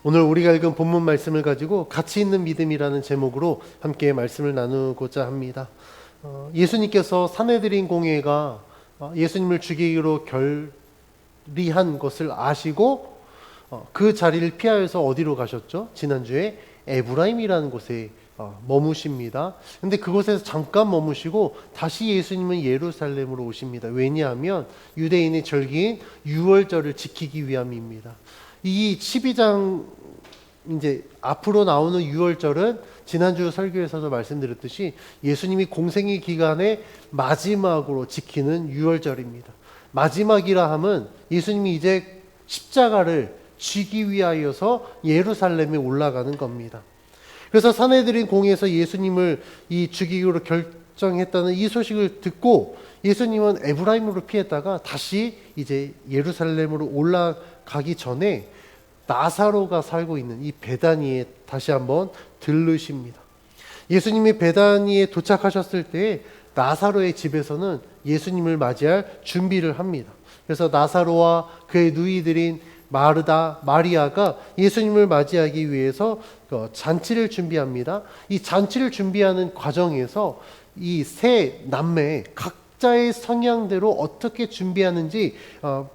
오늘 우리가 읽은 본문 말씀을 가지고 가치 있는 믿음이라는 제목으로 함께 말씀을 나누고자 합니다. 예수님께서 산헤드린 공회가 예수님을 죽이기로 결의한 것을 아시고 그 자리를 피하여서 어디로 가셨죠? 지난주에 에브라임이라는 곳에 머무십니다. 근데 그곳에서 잠깐 머무시고 다시 예수님은 예루살렘으로 오십니다. 왜냐하면 유대인의 절기인 유월절을 지키기 위함입니다. 이 12장 이제 앞으로 나오는 유월절은 지난주 설교에서도 말씀드렸듯이 예수님이 공생의 기간에 마지막으로 지키는 유월절입니다. 마지막이라 함은 예수님이 이제 십자가를 지기 위하여서 예루살렘에 올라가는 겁니다. 그래서 산헤드린 공회에서 예수님을 죽이기로 결정했다는 이 소식을 듣고 예수님은 에브라임으로 피했다가 다시 이제 예루살렘으로 올라가기 전에 나사로가 살고 있는 이 베다니에 다시 한번 들르십니다. 예수님이 베다니에 도착하셨을 때 나사로의 집에서는 예수님을 맞이할 준비를 합니다. 그래서 나사로와 그의 누이들인 마르다, 마리아가 예수님을 맞이하기 위해서 잔치를 준비합니다. 이 잔치를 준비하는 과정에서 이 세 남매 각자의 성향대로 어떻게 준비하는지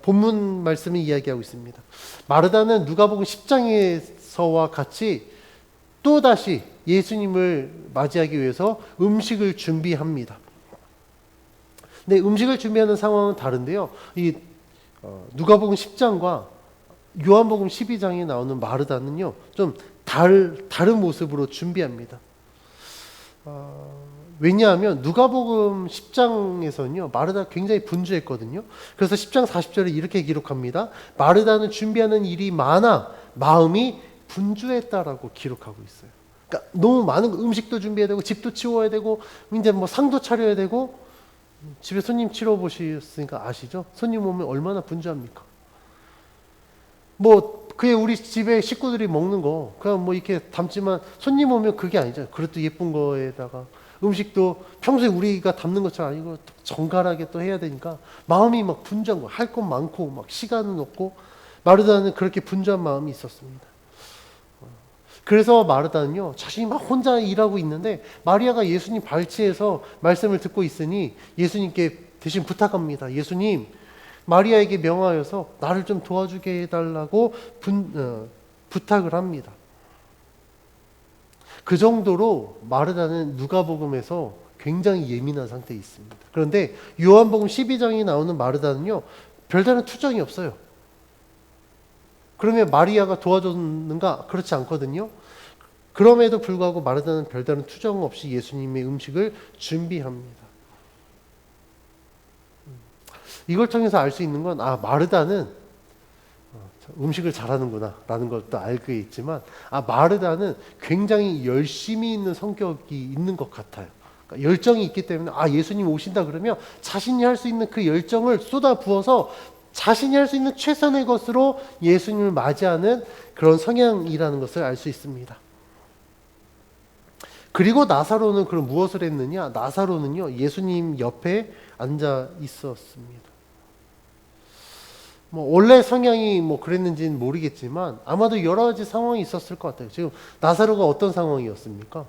본문 말씀이 이야기하고 있습니다. 마르다는 누가복음 10장에서와 같이 또다시 예수님을 맞이하기 위해서 음식을 준비합니다. 근데 음식을 준비하는 상황은 다른데요. 이 누가복음 10장과 요한복음 12장에 나오는 마르다는요, 좀 다른 모습으로 준비합니다. 왜냐하면 누가복음 10장에서는요, 마르다가 굉장히 분주했거든요. 그래서 10장 40절에 이렇게 기록합니다. 마르다는 준비하는 일이 많아 마음이 분주했다라고 기록하고 있어요. 그러니까 너무 많은 음식도 준비해야 되고, 집도 치워야 되고, 이제 뭐 상도 차려야 되고, 집에 손님 치러 보셨으니까 아시죠? 손님 오면 얼마나 분주합니까? 뭐 그게 우리 집에 식구들이 먹는 거 그냥 뭐 이렇게 담지만 손님 오면 그게 아니잖아요. 그것도 예쁜 거에다가 음식도 평소에 우리가 담는 것처럼 아니고 정갈하게 또 해야 되니까 마음이 막 분주한 거, 할 것 많고 막 시간은 없고, 마르다는 그렇게 분주한 마음이 있었습니다. 그래서 마르다는요, 자신이 막 혼자 일하고 있는데 마리아가 예수님 발치에서 말씀을 듣고 있으니 예수님께 대신 부탁합니다. 예수님, 마리아에게 명하여서 나를 좀 도와주게 해달라고 부탁을 합니다. 그 정도로 마르다는 누가복음에서 굉장히 예민한 상태에 있습니다. 그런데 요한복음 12장에 나오는 마르다는요, 별다른 투정이 없어요. 그러면 마리아가 도와줬는가? 그렇지 않거든요. 그럼에도 불구하고 마르다는 별다른 투정 없이 예수님의 음식을 준비합니다. 이걸 통해서 알 수 있는 건 마르다는 음식을 잘하는구나 라는 것도 알고 있지만 마르다는 굉장히 열심히 있는 성격이 있는 것 같아요. 그러니까 열정이 있기 때문에 예수님 오신다 그러면 자신이 할 수 있는 그 열정을 쏟아 부어서 자신이 할 수 있는 최선의 것으로 예수님을 맞이하는 그런 성향이라는 것을 알 수 있습니다. 그리고 나사로는 그럼 무엇을 했느냐? 나사로는요, 예수님 옆에 앉아 있었습니다. 원래 성향이 그랬는지는 모르겠지만 아마도 여러 가지 상황이 있었을 것 같아요. 지금 나사로가 어떤 상황이었습니까?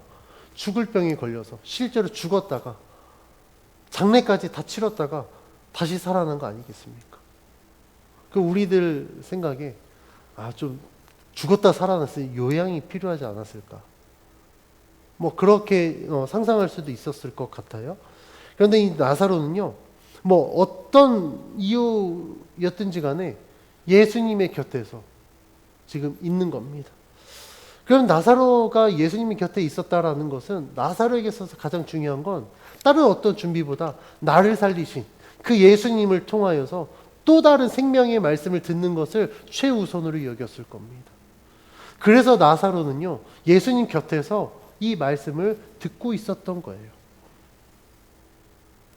죽을 병에 걸려서 실제로 죽었다가 장례까지 다 치렀다가 다시 살아난 거 아니겠습니까? 그 우리들 생각에 좀 죽었다 살아났으니 요양이 필요하지 않았을까? 그렇게 상상할 수도 있었을 것 같아요. 그런데 이 나사로는요, 어떤 이유였든지 간에 예수님의 곁에서 지금 있는 겁니다. 그럼 나사로가 예수님의 곁에 있었다라는 것은 나사로에게 있어서 가장 중요한 건 다른 어떤 준비보다 나를 살리신 그 예수님을 통하여서 또 다른 생명의 말씀을 듣는 것을 최우선으로 여겼을 겁니다. 그래서 나사로는요, 예수님 곁에서 이 말씀을 듣고 있었던 거예요.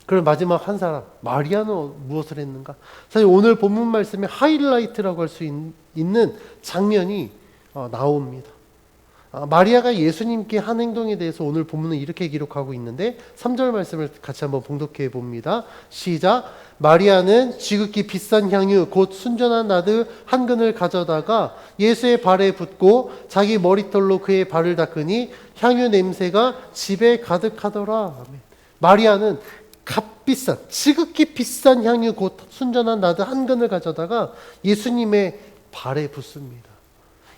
그럼 마지막 한 사람, 마리아는 무엇을 했는가? 사실 오늘 본문 말씀의 하이라이트라고 할 수 있는 장면이 나옵니다. 마리아가 예수님께 한 행동에 대해서 오늘 본문은 이렇게 기록하고 있는데 3절 말씀을 같이 한번 봉독해 봅니다. 시작. 마리아는 지극히 비싼 향유 곧 순전한 나드 한 근을 가져다가 예수의 발에 붓고 자기 머리털로 그의 발을 닦으니 향유 냄새가 집에 가득하더라. 아멘. 마리아는 값비싼 지극히 비싼 향유 곧 순전한 나드 한 근을 가져다가 예수님의 발에 붓습니다.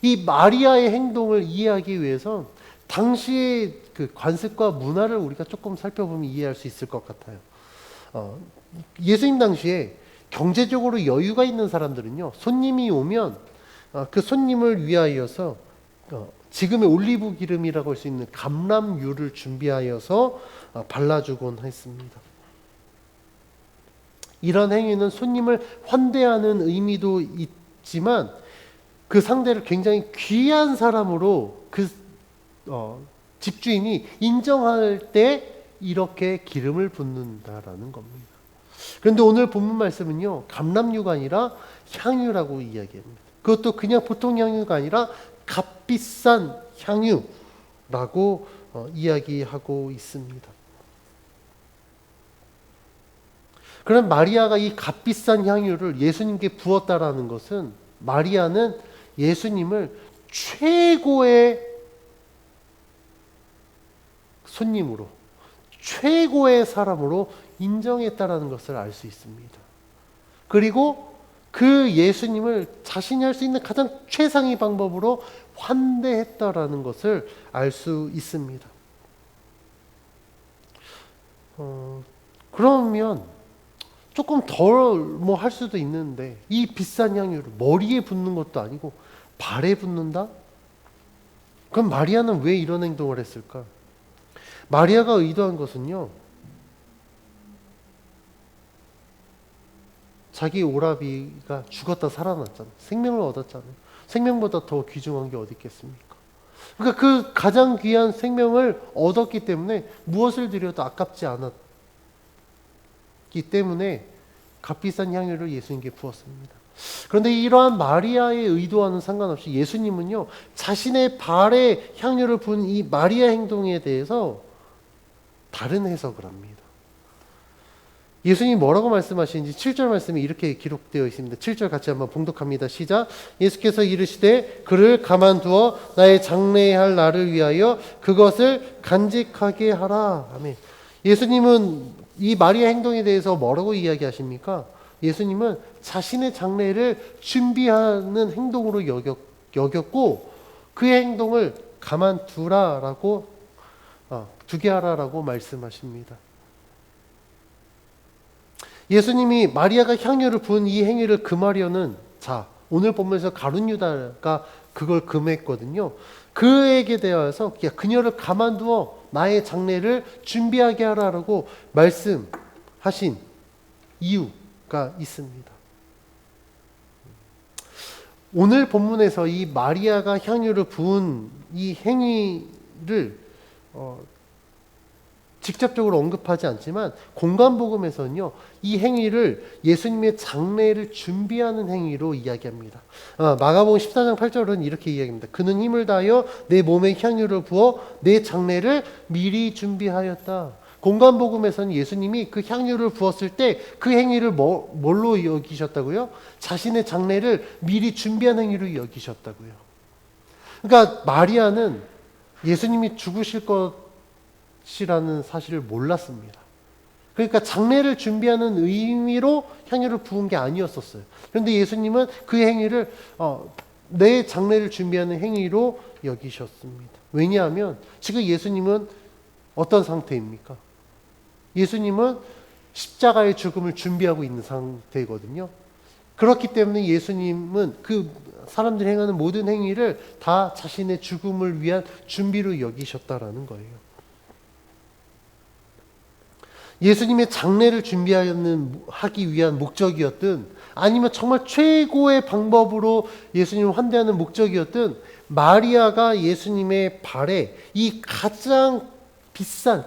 이 마리아의 행동을 이해하기 위해서 당시의 그 관습과 문화를 우리가 조금 살펴보면 이해할 수 있을 것 같아요. 예수님 당시에 경제적으로 여유가 있는 사람들은요, 손님이 오면 그 손님을 위하여서 지금의 올리브 기름이라고 할 수 있는 감람유를 준비하여서 발라주곤 했습니다. 이런 행위는 손님을 환대하는 의미도 있지만 그 상대를 굉장히 귀한 사람으로 그 집주인이 인정할 때 이렇게 기름을 붓는다라는 겁니다. 그런데 오늘 본문 말씀은요, 감람유가 아니라 향유라고 이야기합니다. 그것도 그냥 보통 향유가 아니라 값비싼 향유라고 이야기하고 있습니다. 그럼 마리아가 이 값비싼 향유를 예수님께 부었다라는 것은 마리아는 예수님을 최고의 손님으로, 최고의 사람으로 인정했다라는 것을 알 수 있습니다. 그리고 그 예수님을 자신이 할 수 있는 가장 최상의 방법으로 환대했다라는 것을 알 수 있습니다. 그러면 조금 덜 뭐 할 수도 있는데 이 비싼 향유를 머리에 붓는 것도 아니고 발에 붓는다? 그럼 마리아는 왜 이런 행동을 했을까? 마리아가 의도한 것은요, 자기 오라비가 죽었다 살아났잖아요. 생명을 얻었잖아요. 생명보다 더 귀중한 게 어디 있겠습니까? 그러니까 그 가장 귀한 생명을 얻었기 때문에 무엇을 드려도 아깝지 않았기 때문에 값비싼 향유를 예수님께 부었습니다. 그런데 이러한 마리아의 의도와는 상관없이 예수님은요, 자신의 발에 향유를 부은 이 마리아 행동에 대해서 다른 해석을 합니다. 예수님이 뭐라고 말씀하시는지 7절 말씀이 이렇게 기록되어 있습니다. 7절 같이 한번 봉독합니다. 시작. 예수께서 이르시되 그를 가만두어 나의 장래할 날을 위하여 그것을 간직하게 하라. 아멘. 예수님은 이 마리아 행동에 대해서 뭐라고 이야기하십니까? 예수님은 자신의 장래를 준비하는 행동으로 여겼고 그 행동을 가만두라라고 두게 하라라고 말씀하십니다. 예수님이 마리아가 향유를 부은 이 행위를 금하려는 자, 오늘 본문에서 가룟 유다가 그걸 금했거든요. 그에게 대하여서 그녀를 가만두어 나의 장래를 준비하게 하라라고 말씀하신 이유가 있습니다. 오늘 본문에서 이 마리아가 향유를 부은 이 행위를 직접적으로 언급하지 않지만 공관복음에서는요, 이 행위를 예수님의 장래를 준비하는 행위로 이야기합니다. 마가복음 14장 8절은 이렇게 이야기합니다. 그는 힘을 다하여 내 몸에 향유를 부어 내 장래를 미리 준비하였다. 공관복음에서는 예수님이 그 향유를 부었을 때 그 행위를 뭘로 여기셨다고요? 자신의 장래를 미리 준비한 행위로 여기셨다고요. 그러니까 마리아는 예수님이 죽으실 것이라는 사실을 몰랐습니다. 그러니까 장례를 준비하는 의미로 향유를 부은 게 아니었었어요. 그런데 예수님은 그 행위를 내 장례를 준비하는 행위로 여기셨습니다. 왜냐하면 지금 예수님은 어떤 상태입니까? 예수님은 십자가의 죽음을 준비하고 있는 상태거든요. 그렇기 때문에 예수님은 그 사람들이 행하는 모든 행위를 다 자신의 죽음을 위한 준비로 여기셨다라는 거예요. 예수님의 장례를 준비하기 위한 목적이었든 아니면 정말 최고의 방법으로 예수님을 환대하는 목적이었든 마리아가 예수님의 발에 이 가장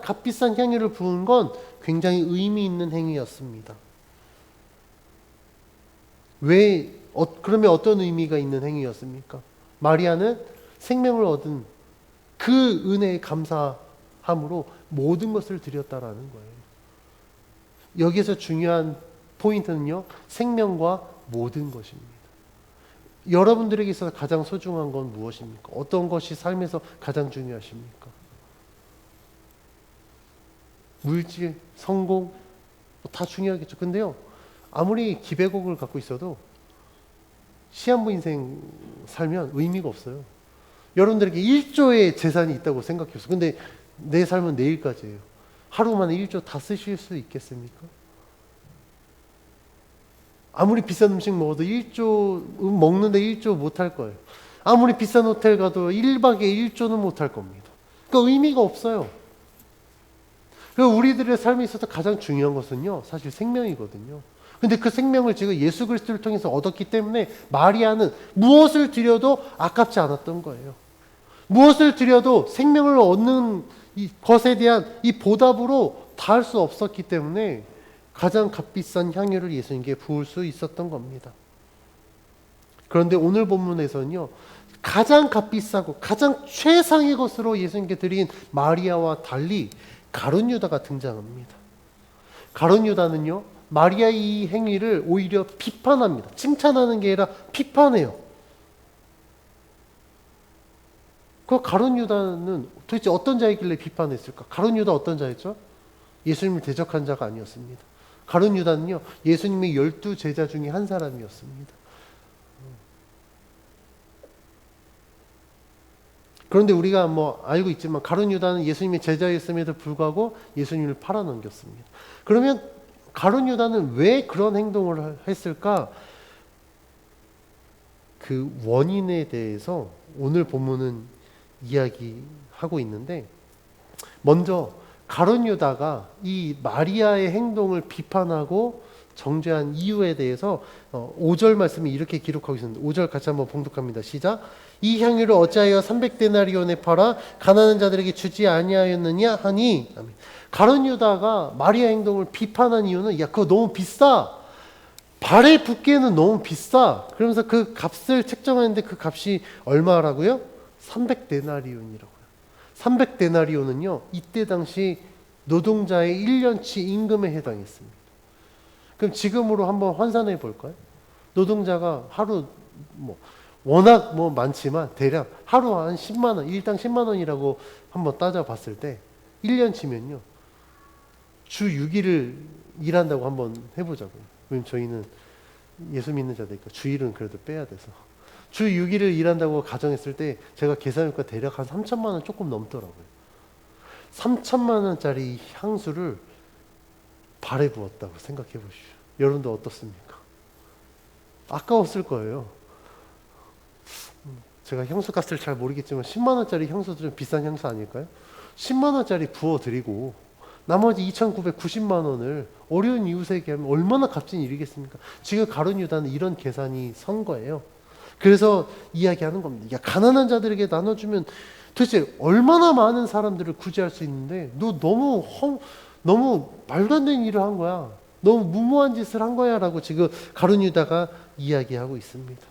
값비싼 향유를 부은 건 굉장히 의미 있는 행위였습니다. 그러면 어떤 의미가 있는 행위였습니까? 마리아는 생명을 얻은 그 은혜에 감사함으로 모든 것을 드렸다라는 거예요. 여기서 중요한 포인트는요, 생명과 모든 것입니다. 여러분들에게 있어서 가장 소중한 건 무엇입니까? 어떤 것이 삶에서 가장 중요하십니까? 물질, 성공, 다 중요하겠죠. 근데요, 아무리 기백옥을 갖고 있어도 시한부 인생 살면 의미가 없어요. 여러분들에게 1조의 재산이 있다고 생각해보세요. 근데 내 삶은 내일까지예요. 하루 만에 1조 다 쓰실 수 있겠습니까? 아무리 비싼 음식 먹어도 1조 먹는데 1조 못할 거예요. 아무리 비싼 호텔 가도 1박에 1조는 못할 겁니다. 그러니까 의미가 없어요. 그리고 우리들의 삶에 있어서 가장 중요한 것은요, 사실 생명이거든요. 근데 그 생명을 지금 예수 그리스도를 통해서 얻었기 때문에 마리아는 무엇을 드려도 아깝지 않았던 거예요. 무엇을 드려도 생명을 얻는 것에 대한 이 보답으로 다할 수 없었기 때문에 가장 값비싼 향유를 예수님께 부을 수 있었던 겁니다. 그런데 오늘 본문에서는요, 가장 값비싸고 가장 최상의 것으로 예수님께 드린 마리아와 달리 가룟 유다가 등장합니다. 가룟 유다는요, 마리아의 이 행위를 오히려 비판합니다. 칭찬하는 게 아니라 비판해요. 그 가룟 유다는 도대체 어떤 자이길래 비판했을까? 가룟 유다 어떤 자였죠? 예수님을 대적한 자가 아니었습니다. 가룟 유다는요, 예수님의 12 제자 중에 한 사람이었습니다. 그런데 우리가 알고 있지만 가룟 유다는 예수님의 제자였음에도 불구하고 예수님을 팔아넘겼습니다. 그러면 가룟 유다는 왜 그런 행동을 했을까? 그 원인에 대해서 오늘 본문은 이야기하고 있는데, 먼저 가룟 유다가 이 마리아의 행동을 비판하고 정죄한 이유에 대해서 5절 말씀이 이렇게 기록하고 있습니다. 5절 같이 한번 봉독합니다. 시작. 이 향유를 어찌하여 300데나리온에 팔아 가난한 자들에게 주지 아니하였느냐 하니. 아멘. 가룟 유다가 마리아 행동을 비판한 이유는, 야, 그거 너무 비싸. 발에 붓기에는 너무 비싸. 그러면서 그 값을 책정하는데 그 값이 얼마라고요? 300데나리온이라고요. 300데나리온은요, 이때 당시 노동자의 1년치 임금에 해당했습니다. 그럼 지금으로 한번 환산해 볼까요? 노동자가 하루 워낙 많지만 대략 하루 한 10만 원, 일당 10만 원이라고 한번 따져봤을 때 1년치면요, 주 6일을 일한다고 한번 해보자고요. 왜냐면 저희는 예수 믿는 자들이니까 주일은 그래도 빼야 돼서 주 6일을 일한다고 가정했을 때 제가 계산해보니까 대략 한 3천만 원 조금 넘더라고요. 3천만 원짜리 향수를 발에 부었다고 생각해 보시죠. 여러분도 어떻습니까? 아까웠을 거예요. 제가 향수 값을 잘 모르겠지만 10만 원짜리 향수도 좀 비싼 향수 아닐까요? 10만 원짜리 부어드리고 나머지 2,990만 원을 어려운 이웃에게 하면 얼마나 값진 일이겠습니까? 지금 가룟 유다는 이런 계산이 선 거예요. 그래서 이야기하는 겁니다. 야, 가난한 자들에게 나눠주면 도대체 얼마나 많은 사람들을 구제할 수 있는데 너 너무 말도 안 되는 일을 한 거야. 너무 무모한 짓을 한 거야 라고 지금 가룟 유다가 이야기하고 있습니다.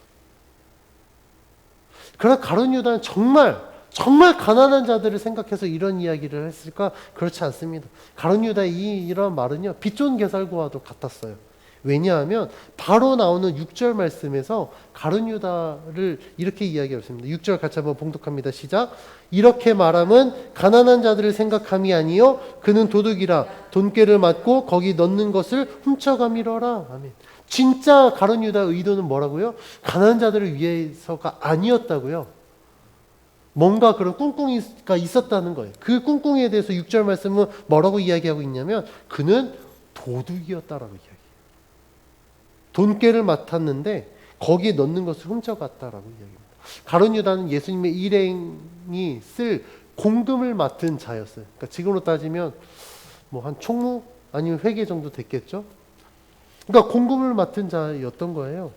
그러나 가룟 유다는 정말 가난한 자들을 생각해서 이런 이야기를 했을까? 그렇지 않습니다. 가룟 유다의 이런 말은요, 빚 좋은 게살구와도 같았어요. 왜냐하면 바로 나오는 6절 말씀에서 가룟 유다를 이렇게 이야기하고 있습니다. 6절 같이 한번 봉독합니다. 시작. 이렇게 말함은 가난한 자들을 생각함이 아니요 그는 도둑이라 돈꾀를 맞고 거기 넣는 것을 훔쳐가미러라. 아멘. 진짜 가룟 유다의 의도는 뭐라고요? 가난한 자들을 위해서가 아니었다고요. 뭔가 그런 꿍꿍이가 있었다는 거예요. 그 꿍꿍이에 대해서 6절 말씀은 뭐라고 이야기하고 있냐면 그는 도둑이었다라고 이야기해요. 돈꾀를 맡았는데 거기에 넣는 것을 훔쳐갔다라고 이야기합니다. 가룟 유다는 예수님의 일행이 쓸 공금을 맡은 자였어요. 그러니까 지금으로 따지면 한 총무 아니면 회계 정도 됐겠죠. 그러니까 공금을 맡은 자였던 거예요.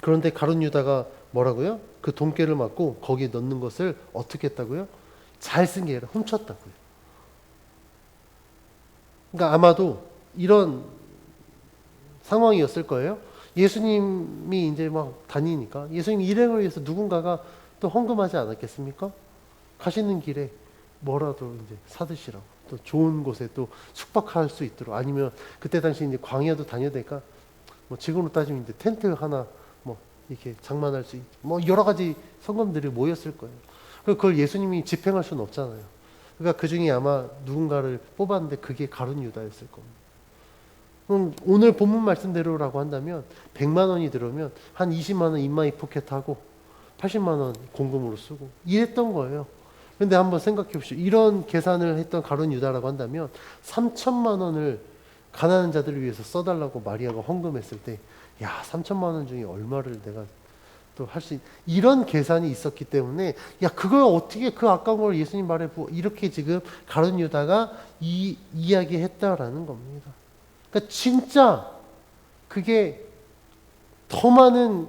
그런데 가룟 유다가 뭐라고요? 그 돈꾀를 맡고 거기에 넣는 것을 어떻게 했다고요? 잘 쓴 게 아니라 훔쳤다고요. 그러니까 아마도 이런 상황이었을 거예요. 예수님이 이제 막 다니니까 예수님 일행을 위해서 누군가가 또 헌금하지 않았겠습니까? 가시는 길에 뭐라도 이제 사드시라고, 또 좋은 곳에 또 숙박할 수 있도록, 아니면 그때 당시 이제 광야도 다녀야 되니까 뭐 지금으로 따지면 이제 텐트 하나 뭐 이렇게 장만할 수 있, 뭐 여러 가지 성금들이 모였을 거예요. 그걸 예수님이 집행할 수는 없잖아요. 그러니까 그 중에 아마 누군가를 뽑았는데 그게 가룟 유다였을 겁니다. 그럼 오늘 본문 말씀대로라고 한다면 100만 원이 들어오면 한 20만 원 인마이 포켓하고 80만 원 공금으로 쓰고 이랬던 거예요. 근데 한번 생각해 보십시오. 이런 계산을 했던 가룟 유다라고 한다면 3천만 원을 가난한 자들을 위해서 써달라고 마리아가 헌금했을 때, 야, 3천만 원 중에 얼마를 내가 또 할 수 이런 계산이 있었기 때문에, 야, 그걸 어떻게 그 아까운 걸 예수님 말에 이렇게 지금 가룟 유다가 이야기했다라는 겁니다. 그러니까 진짜 그게 더 많은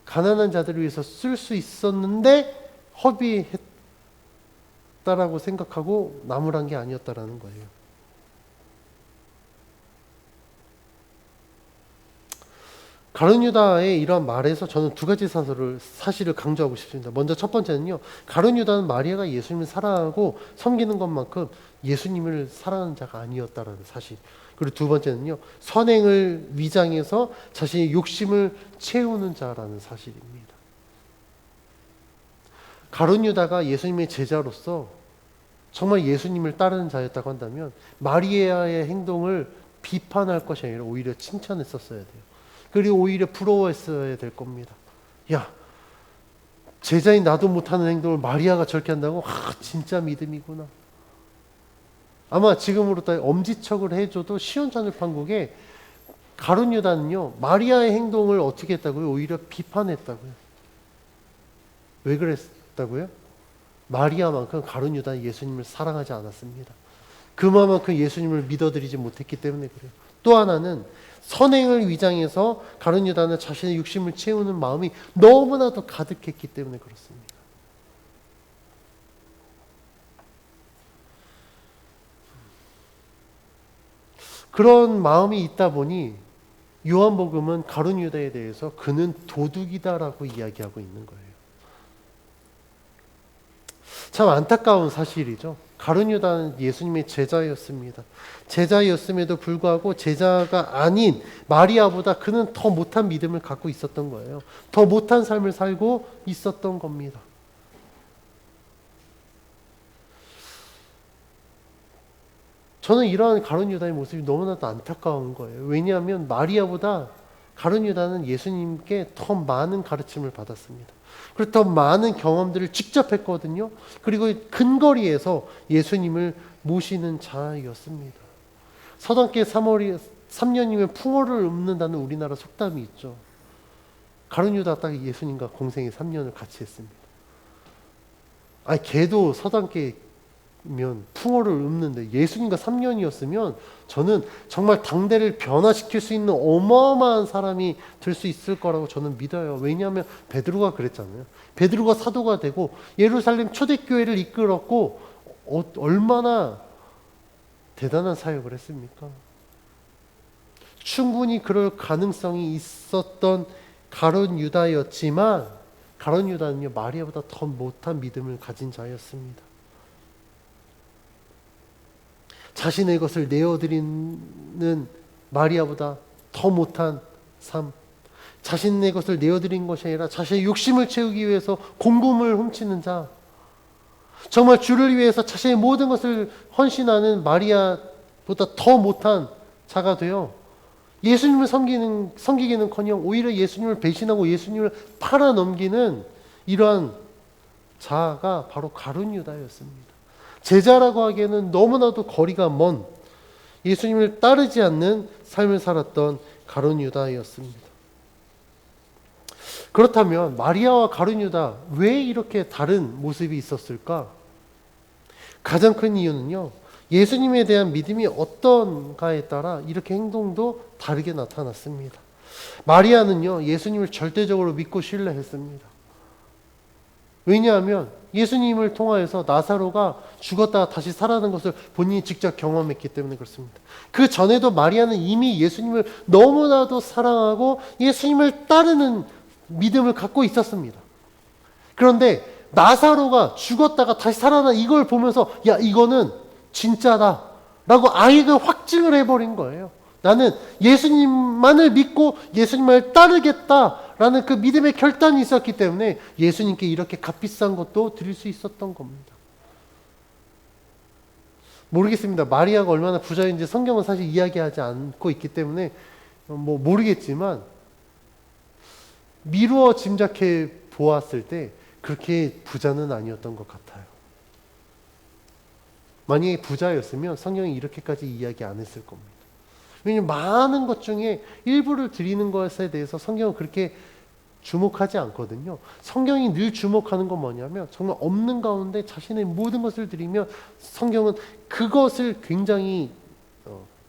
가난한 자들을 위해서 쓸 수 있었는데 허비했다라고 생각하고 나무란 게 아니었다라는 거예요. 가룟 유다의 이러한 말에서 저는 두 가지 사실을 강조하고 싶습니다. 먼저 첫 번째는요, 가룟 유다는 마리아가 예수님을 사랑하고 섬기는 것만큼 예수님을 사랑하는 자가 아니었다라는 사실. 그리고 두 번째는요, 선행을 위장해서 자신의 욕심을 채우는 자라는 사실입니다. 가룟 유다가 예수님의 제자로서 정말 예수님을 따르는 자였다고 한다면 마리아의 행동을 비판할 것이 아니라 오히려 칭찬했었어야 돼요. 그리고 오히려 부러워했어야 될 겁니다. 야, 제자인 나도 못하는 행동을 마리아가 저렇게 한다고? 진짜 믿음이구나. 아마 지금으로 따 엄지척을 해줘도 시원찮을 판국에 가룟 유다는요, 마리아의 행동을 어떻게 했다고요? 오히려 비판했다고요. 왜 그랬다고요? 마리아만큼 가룟 유다는 예수님을 사랑하지 않았습니다. 그만큼 예수님을 믿어드리지 못했기 때문에 그래요. 또 하나는 선행을 위장해서 가룟 유다는 자신의 욕심을 채우는 마음이 너무나도 가득했기 때문에 그렇습니다. 그런 마음이 있다 보니 요한복음은 가룟 유다에 대해서 그는 도둑이다라고 이야기하고 있는 거예요. 참 안타까운 사실이죠. 가룟 유다는 예수님의 제자였습니다. 제자였음에도 불구하고 제자가 아닌 마리아보다 그는 더 못한 믿음을 갖고 있었던 거예요. 더 못한 삶을 살고 있었던 겁니다. 저는 이러한 가룟 유다의 모습이 너무나도 안타까운 거예요. 왜냐하면 마리아보다 가룟 유다는 예수님께 더 많은 가르침을 받았습니다. 그리고 더 많은 경험들을 직접 했거든요. 그리고 근거리에서 예수님을 모시는 자였습니다. 서당계 3년이면 풍어를 읊는다는 우리나라 속담이 있죠. 가룟 유다 딱 예수님과 공생애 3년을 같이 했습니다. 아니, 걔도 서당계면 풍어를 읊는데 예수님과 3년이었으면 저는 정말 당대를 변화시킬 수 있는 어마어마한 사람이 될 수 있을 거라고 저는 믿어요. 왜냐하면 베드로가 그랬잖아요. 베드로가 사도가 되고 예루살렘 초대교회를 이끌었고 얼마나 대단한 사역을 했습니까? 충분히 그럴 가능성이 있었던 가룟 유다였지만 가룟 유다는요, 마리아보다 더 못한 믿음을 가진 자였습니다. 자신의 것을 내어드리는 마리아보다 더 못한 삶, 자신의 것을 내어드린 것이 아니라 자신의 욕심을 채우기 위해서 공금을 훔치는 자, 정말 주를 위해서 자신의 모든 것을 헌신하는 마리아보다 더 못한 자가 되어 예수님을 섬기기는커녕 오히려 예수님을 배신하고 예수님을 팔아넘기는 이러한 자가 바로 가룟 유다였습니다. 제자라고 하기에는 너무나도 거리가 먼 예수님을 따르지 않는 삶을 살았던 가룟 유다였습니다. 그렇다면 마리아와 가룟 유다 왜 이렇게 다른 모습이 있었을까? 가장 큰 이유는요, 예수님에 대한 믿음이 어떤가에 따라 이렇게 행동도 다르게 나타났습니다. 마리아는요, 예수님을 절대적으로 믿고 신뢰했습니다. 왜냐하면 예수님을 통하여서 나사로가 죽었다가 다시 살아난 것을 본인이 직접 경험했기 때문에 그렇습니다. 그 전에도 마리아는 이미 예수님을 너무나도 사랑하고 예수님을 따르는 믿음을 갖고 있었습니다. 그런데 나사로가 죽었다가 다시 살아나 이걸 보면서 야, 이거는 진짜다 라고 아예 그 확증을 해버린 거예요. 나는 예수님만을 믿고 예수님을 따르겠다라는 그 믿음의 결단이 있었기 때문에 예수님께 이렇게 값비싼 것도 드릴 수 있었던 겁니다. 모르겠습니다. 마리아가 얼마나 부자인지 성경은 사실 이야기하지 않고 있기 때문에 모르겠지만 미루어 짐작해 보았을 때 그렇게 부자는 아니었던 것 같아요. 만약에 부자였으면 성경이 이렇게까지 이야기 안 했을 겁니다. 왜냐하면 많은 것 중에 일부를 드리는 것에 대해서 성경은 그렇게 주목하지 않거든요. 성경이 늘 주목하는 건 뭐냐면 정말 없는 가운데 자신의 모든 것을 드리면 성경은 그것을 굉장히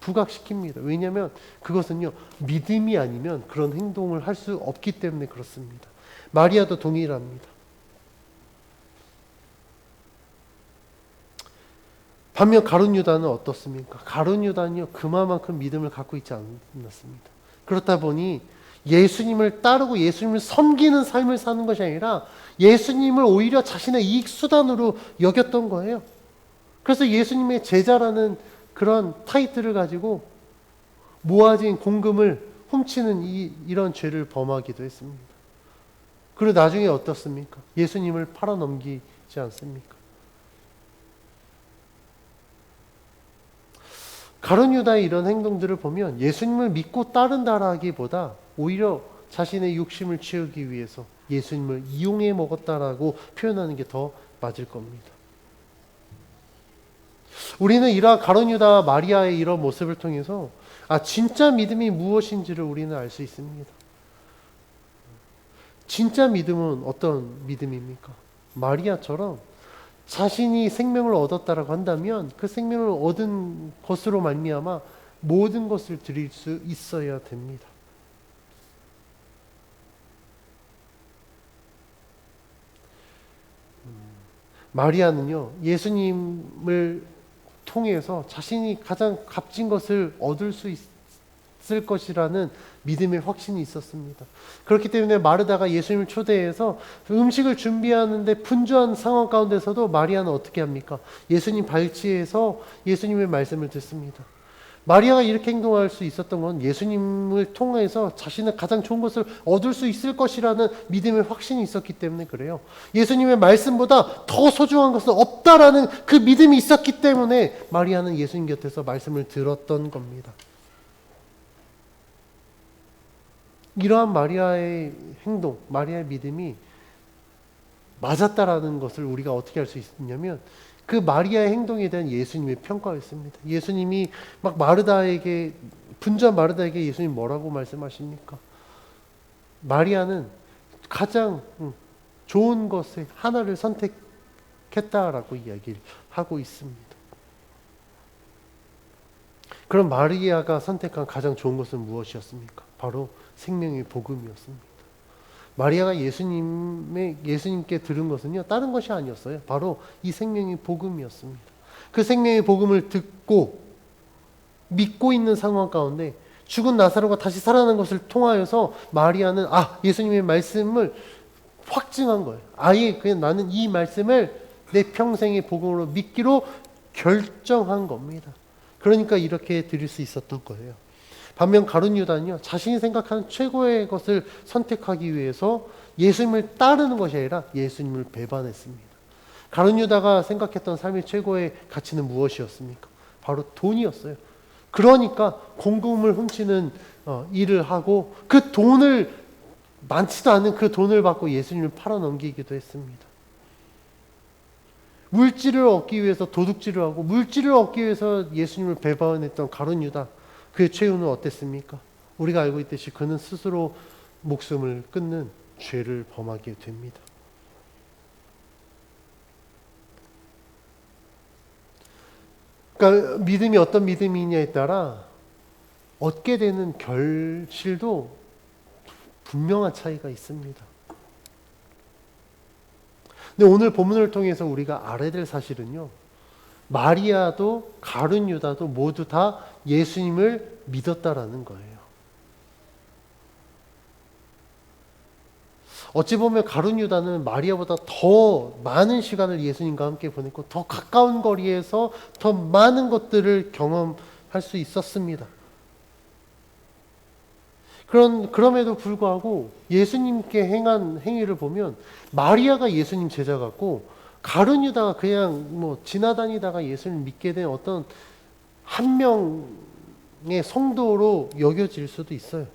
부각시킵니다. 왜냐하면 그것은요, 믿음이 아니면 그런 행동을 할 수 없기 때문에 그렇습니다. 마리아도 동일합니다. 반면 가룟 유다는 어떻습니까? 가룟 유다는요, 그만큼 믿음을 갖고 있지 않았습니다. 그렇다 보니 예수님을 따르고 예수님을 섬기는 삶을 사는 것이 아니라 예수님을 오히려 자신의 이익 수단으로 여겼던 거예요. 그래서 예수님의 제자라는 그런 타이틀을 가지고 모아진 공금을 훔치는 이런 죄를 범하기도 했습니다. 그리고 나중에 어떻습니까? 예수님을 팔아넘기지 않습니까? 가룟 유다의 이런 행동들을 보면 예수님을 믿고 따른다라기보다 오히려 자신의 욕심을 채우기 위해서 예수님을 이용해 먹었다라고 표현하는 게 더 맞을 겁니다. 우리는 이러한 가룟 유다와 마리아의 이런 모습을 통해서 진짜 믿음이 무엇인지를 우리는 알 수 있습니다. 진짜 믿음은 어떤 믿음입니까? 마리아처럼 자신이 생명을 얻었다라고 한다면 그 생명을 얻은 것으로 말미암아 모든 것을 드릴 수 있어야 됩니다. 마리아는요, 예수님을 통해서 자신이 가장 값진 것을 얻을 수 있을 것이라는 믿음의 확신이 있었습니다. 그렇기 때문에 마르다가 예수님을 초대해서 음식을 준비하는데 분주한 상황 가운데서도 마리아는 어떻게 합니까? 예수님 발치에서 예수님의 말씀을 듣습니다. 마리아가 이렇게 행동할 수 있었던 건 예수님을 통해서 자신의 가장 좋은 것을 얻을 수 있을 것이라는 믿음의 확신이 있었기 때문에 그래요. 예수님의 말씀보다 더 소중한 것은 없다라는 그 믿음이 있었기 때문에 마리아는 예수님 곁에서 말씀을 들었던 겁니다. 이러한 마리아의 행동, 마리아의 믿음이 맞았다라는 것을 우리가 어떻게 알 수 있냐면 그 마리아의 행동에 대한 예수님의 평가였습니다. 예수님이 막 마르다에게, 분주한 마르다에게 예수님 뭐라고 말씀하십니까? 마리아는 가장 좋은 것에 하나를 선택했다라고 이야기를 하고 있습니다. 그럼 마리아가 선택한 가장 좋은 것은 무엇이었습니까? 바로 생명의 복음이었습니다. 마리아가 예수님께 들은 것은요, 다른 것이 아니었어요. 바로 이 생명의 복음이었습니다. 그 생명의 복음을 듣고 믿고 있는 상황 가운데 죽은 나사로가 다시 살아난 것을 통하여서 마리아는 예수님의 말씀을 확증한 거예요. 아예 그냥 나는 이 말씀을 내 평생의 복음으로 믿기로 결정한 겁니다. 그러니까 이렇게 드릴 수 있었던 거예요. 반면 가룟 유다는요, 자신이 생각하는 최고의 것을 선택하기 위해서 예수님을 따르는 것이 아니라 예수님을 배반했습니다. 가룟 유다가 생각했던 삶의 최고의 가치는 무엇이었습니까? 바로 돈이었어요. 그러니까 공금을 훔치는 일을 하고 그 돈을, 많지도 않은 그 돈을 받고 예수님을 팔아넘기기도 했습니다. 물질을 얻기 위해서 도둑질을 하고 물질을 얻기 위해서 예수님을 배반했던 가룟 유다, 그의 최후는 어땠습니까? 우리가 알고 있듯이 그는 스스로 목숨을 끊는 죄를 범하게 됩니다. 그러니까 믿음이 어떤 믿음이냐에 따라 얻게 되는 결실도 분명한 차이가 있습니다. 근데 오늘 본문을 통해서 우리가 알아야 될 사실은요, 마리아도 가룟 유다도 모두 다 예수님을 믿었다라는 거예요. 어찌 보면 가룟 유다는 마리아보다 더 많은 시간을 예수님과 함께 보냈고 더 가까운 거리에서 더 많은 것들을 경험할 수 있었습니다. 그럼에도 불구하고 예수님께 행한 행위를 보면 마리아가 예수님 제자 같고 가룟 유다가 그냥 뭐 지나다니다가 예수님을 믿게 된 어떤 한 명의 성도로 여겨질 수도 있어요.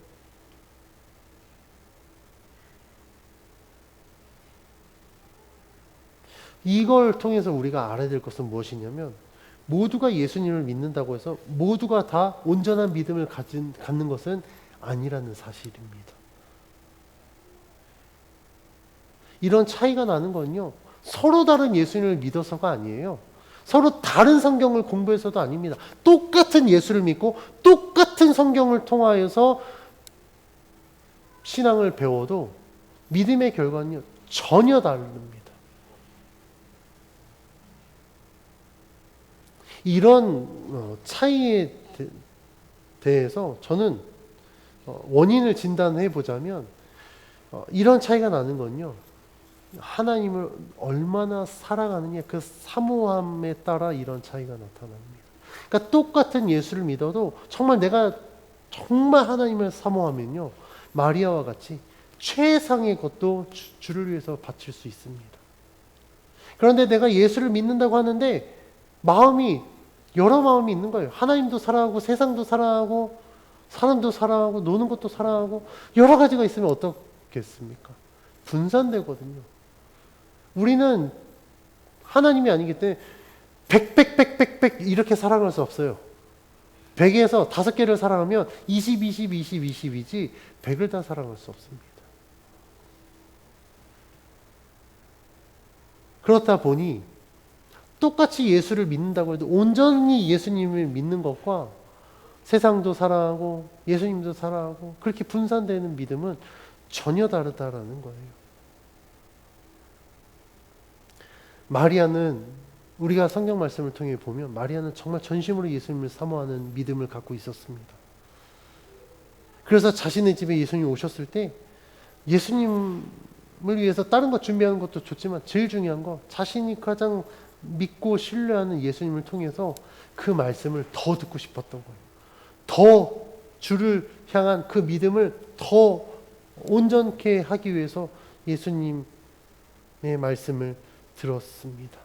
이걸 통해서 우리가 알아야 될 것은 무엇이냐면 모두가 예수님을 믿는다고 해서 모두가 다 온전한 믿음을 갖는 것은 아니라는 사실입니다. 이런 차이가 나는 건요, 서로 다른 예수님을 믿어서가 아니에요. 서로 다른 성경을 공부해서도 아닙니다. 똑같은 예수를 믿고 똑같은 성경을 통하여서 신앙을 배워도 믿음의 결과는요, 전혀 다릅니다. 이런 차이에 대해서 저는 원인을 진단해 보자면 이런 차이가 나는 건요, 하나님을 얼마나 사랑하느냐 그 사모함에 따라 이런 차이가 나타납니다. 그러니까 똑같은 예수를 믿어도 정말 내가 정말 하나님을 사모하면요, 마리아와 같이 최상의 것도 주를 위해서 바칠 수 있습니다. 그런데 내가 예수를 믿는다고 하는데 여러 마음이 있는 거예요. 하나님도 사랑하고 세상도 사랑하고 사람도 사랑하고 노는 것도 사랑하고 여러 가지가 있으면 어떻겠습니까? 분산되거든요. 우리는 하나님이 아니기 때문에 100 이렇게 사랑할 수 없어요. 100에서 5개를 사랑하면 20, 20이지 100을 다 사랑할 수 없습니다. 그렇다 보니 똑같이 예수를 믿는다고 해도 온전히 예수님을 믿는 것과 세상도 사랑하고 예수님도 사랑하고 그렇게 분산되는 믿음은 전혀 다르다라는 거예요. 마리아는 우리가 성경 말씀을 통해 보면 마리아는 정말 전심으로 예수님을 사모하는 믿음을 갖고 있었습니다. 그래서 자신의 집에 예수님이 오셨을 때 예수님을 위해서 다른 거 준비하는 것도 좋지만 제일 중요한 거 자신이 가장 믿고 신뢰하는 예수님을 통해서 그 말씀을 더 듣고 싶었던 거예요. 더 주를 향한 그 믿음을 더 온전케 하기 위해서 예수님의 말씀을 들었습니다.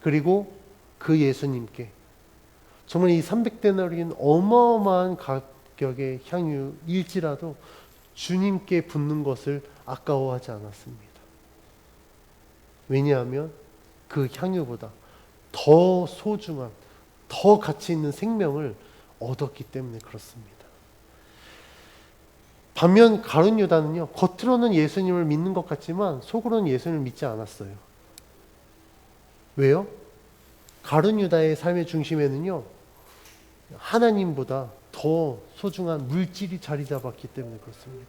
그리고 그 예수님께 정말 이 300데나리온 어마어마한 가격의 향유일지라도 주님께 붓는 것을 아까워하지 않았습니다. 왜냐하면 그 향유보다 더 소중한, 더 가치 있는 생명을 얻었기 때문에 그렇습니다. 반면 가룟 유다는요, 겉으로는 예수님을 믿는 것 같지만 속으로는 예수님을 믿지 않았어요. 왜요? 가룟 유다의 삶의 중심에는요, 하나님보다 더 소중한 물질이 자리 잡았기 때문에 그렇습니다.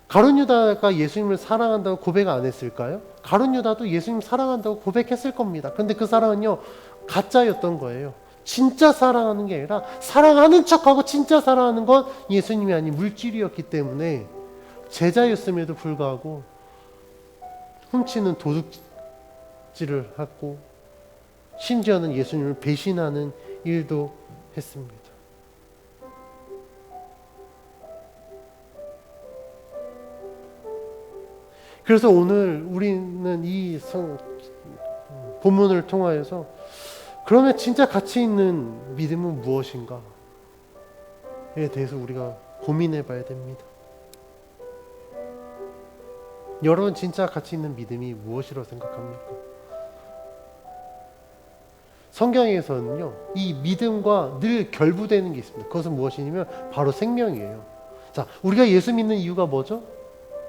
가룟 유다가 예수님을 사랑한다고 고백 안 했을까요? 가룟 유다도 예수님 사랑한다고 고백했을 겁니다. 그런데 그 사랑은요, 가짜였던 거예요. 진짜 사랑하는 게 아니라 사랑하는 척하고 진짜 사랑하는 건 예수님이 아닌 물질이었기 때문에 제자였음에도 불구하고 훔치는 도둑질을 하고 심지어는 예수님을 배신하는 일도 했습니다. 그래서 오늘 우리는 이 본문을 통하여서 그러면 진짜 가치 있는 믿음은 무엇인가에 대해서 우리가 고민해 봐야 됩니다. 여러분 진짜 가치 있는 믿음이 무엇이라고 생각합니까? 성경에서는요, 이 믿음과 늘 결부되는 게 있습니다. 그것은 무엇이냐면 바로 생명이에요. 자, 우리가 예수 믿는 이유가 뭐죠?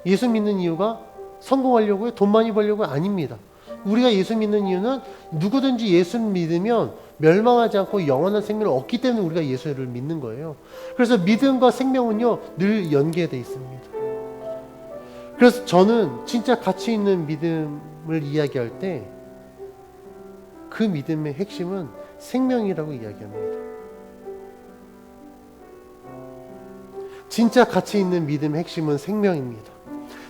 예수 믿는 이유가 성공하려고요? 돈 많이 벌려고요? 아닙니다. 우리가 예수 믿는 이유는 누구든지 예수 믿으면 멸망하지 않고 영원한 생명을 얻기 때문에 우리가 예수를 믿는 거예요. 그래서 믿음과 생명은요, 늘 연계되어 있습니다. 그래서 저는 진짜 가치 있는 믿음을 이야기할 때 그 믿음의 핵심은 생명이라고 이야기합니다. 진짜 가치 있는 믿음의 핵심은 생명입니다.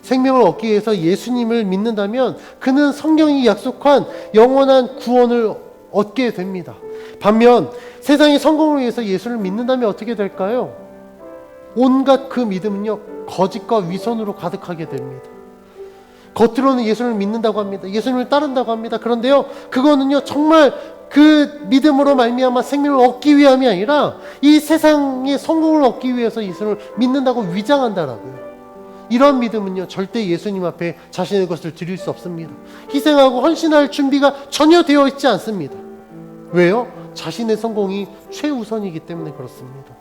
생명을 얻기 위해서 예수님을 믿는다면 그는 성경이 약속한 영원한 구원을 얻게 됩니다. 반면 세상의 성공을 위해서 예수를 믿는다면 어떻게 될까요? 온갖 그 믿음은요, 거짓과 위선으로 가득하게 됩니다. 겉으로는 예수를 믿는다고 합니다. 예수님을 따른다고 합니다. 그런데요, 그거는요 정말 그 믿음으로 말미암아 생명을 얻기 위함이 아니라 이 세상의 성공을 얻기 위해서 예수를 믿는다고 위장한다라고요. 이런 믿음은요 절대 예수님 앞에 자신의 것을 드릴 수 없습니다. 희생하고 헌신할 준비가 전혀 되어 있지 않습니다. 왜요? 자신의 성공이 최우선이기 때문에 그렇습니다.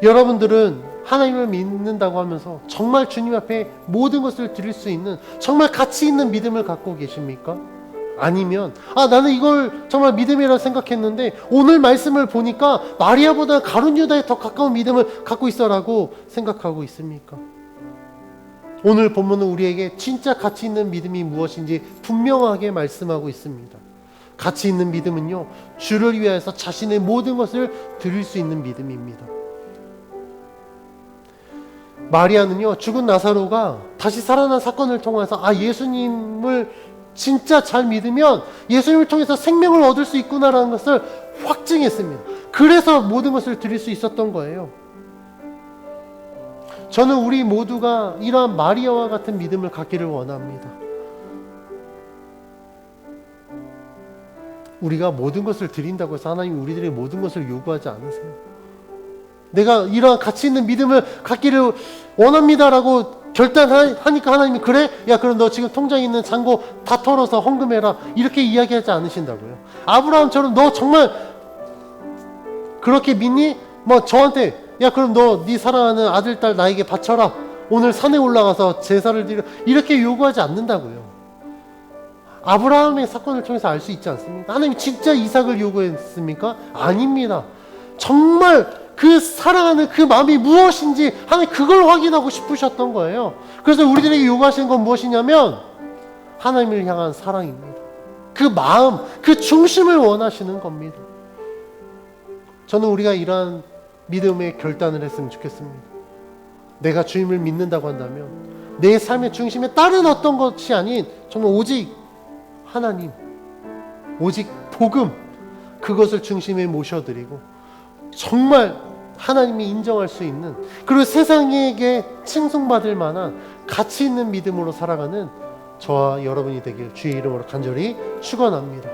여러분들은 하나님을 믿는다고 하면서 정말 주님 앞에 모든 것을 드릴 수 있는 정말 가치 있는 믿음을 갖고 계십니까? 아니면 나는 이걸 정말 믿음이라고 생각했는데 오늘 말씀을 보니까 마리아보다 가룟 유다에 더 가까운 믿음을 갖고 있어라고 생각하고 있습니까? 오늘 본문은 우리에게 진짜 가치 있는 믿음이 무엇인지 분명하게 말씀하고 있습니다. 가치 있는 믿음은요, 주를 위하여서 자신의 모든 것을 드릴 수 있는 믿음입니다. 마리아는요, 죽은 나사로가 다시 살아난 사건을 통해서 예수님을 진짜 잘 믿으면 예수님을 통해서 생명을 얻을 수 있구나라는 것을 확증했습니다. 그래서 모든 것을 드릴 수 있었던 거예요. 저는 우리 모두가 이러한 마리아와 같은 믿음을 갖기를 원합니다. 우리가 모든 것을 드린다고 해서 하나님이 우리들의 모든 것을 요구하지 않으세요. 내가 이러한 가치 있는 믿음을 갖기를 원합니다라고 결단하니까 하나님이 그래? 야 그럼 너 지금 통장에 있는 잔고 다 털어서 헌금해라 이렇게 이야기하지 않으신다고요. 아브라함처럼 너 정말 그렇게 믿니? 저한테 야 그럼 너 네 사랑하는 아들 딸 나에게 바쳐라. 오늘 산에 올라가서 제사를 드려 이렇게 요구하지 않는다고요. 아브라함의 사건을 통해서 알 수 있지 않습니까? 하나님이 진짜 이삭을 요구했습니까? 아닙니다. 정말 그 사랑하는 그 마음이 무엇인지 하나님 그걸 확인하고 싶으셨던 거예요. 그래서 우리들에게 요구하시는 건 무엇이냐면 하나님을 향한 사랑입니다. 그 마음, 그 중심을 원하시는 겁니다. 저는 우리가 이러한 믿음의 결단을 했으면 좋겠습니다. 내가 주님을 믿는다고 한다면 내 삶의 중심에 다른 어떤 것이 아닌 정말 오직 하나님, 오직 복음, 그것을 중심에 모셔드리고 정말 하나님이 인정할 수 있는, 그리고 세상에게 칭송받을 만한 가치 있는 믿음으로 살아가는 저와 여러분이 되길 주의 이름으로 간절히 축원합니다.